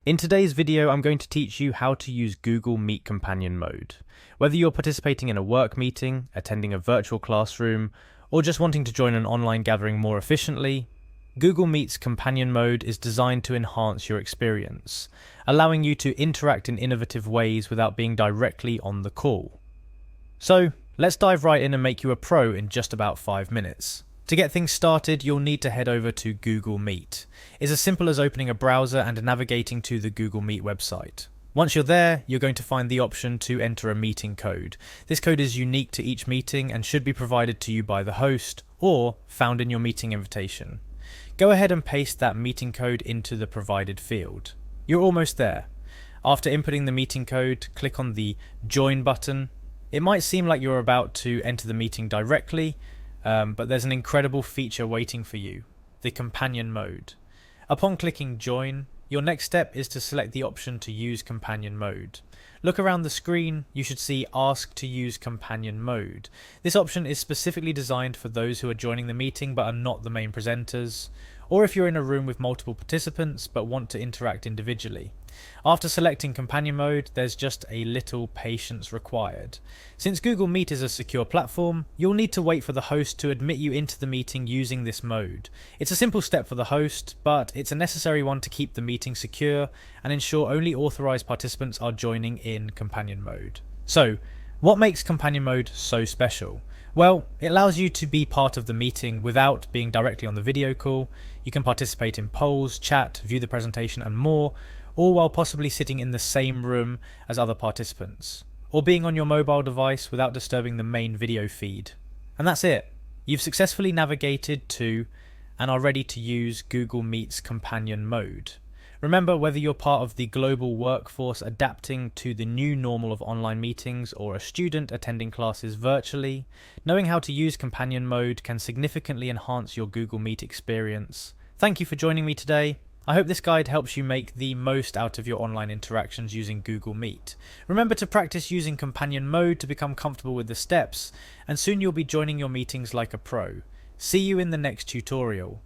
In today's video, I'm going to teach you how to use Google Meet Companion Mode. Whether you're participating in a work meeting, attending a virtual classroom, or just wanting to join an online gathering more efficiently, Google Meet's Companion Mode is designed to enhance your experience, allowing you to interact in innovative ways without being directly on the call. So, let's dive right in and make you a pro in just about 5 minutes. To get things started, you'll need to head over to Google Meet. It's as simple as opening a browser and navigating to the Google Meet website. Once you're there, you're going to find the option to enter a meeting code. This code is unique to each meeting and should be provided to you by the host or found in your meeting invitation. Go ahead and paste that meeting code into the provided field. You're almost there. After inputting the meeting code, click on the Join button. It might seem like you're about to enter the meeting directly, but there's an incredible feature waiting for you, the Companion Mode. Upon clicking Join, your next step is to select the option to use Companion Mode. Look around the screen, you should see Ask to use Companion Mode. This option is specifically designed for those who are joining the meeting but are not the main presenters, or if you're in a room with multiple participants but want to interact individually. After selecting Companion Mode, there's just a little patience required. Since Google Meet is a secure platform, you'll need to wait for the host to admit you into the meeting using this mode. It's a simple step for the host, but it's a necessary one to keep the meeting secure and ensure only authorized participants are joining in Companion Mode. So, what makes Companion Mode so special? Well, it allows you to be part of the meeting without being directly on the video call. You can participate in polls, chat, view the presentation and more, all while possibly sitting in the same room as other participants, or being on your mobile device without disturbing the main video feed. And that's it. You've successfully navigated to and are ready to use Google Meet's Companion Mode. Remember, whether you're part of the global workforce adapting to the new normal of online meetings or a student attending classes virtually, knowing how to use Companion Mode can significantly enhance your Google Meet experience. Thank you for joining me today. I hope this guide helps you make the most out of your online interactions using Google Meet. Remember to practice using Companion Mode to become comfortable with the steps, and soon you'll be joining your meetings like a pro. See you in the next tutorial.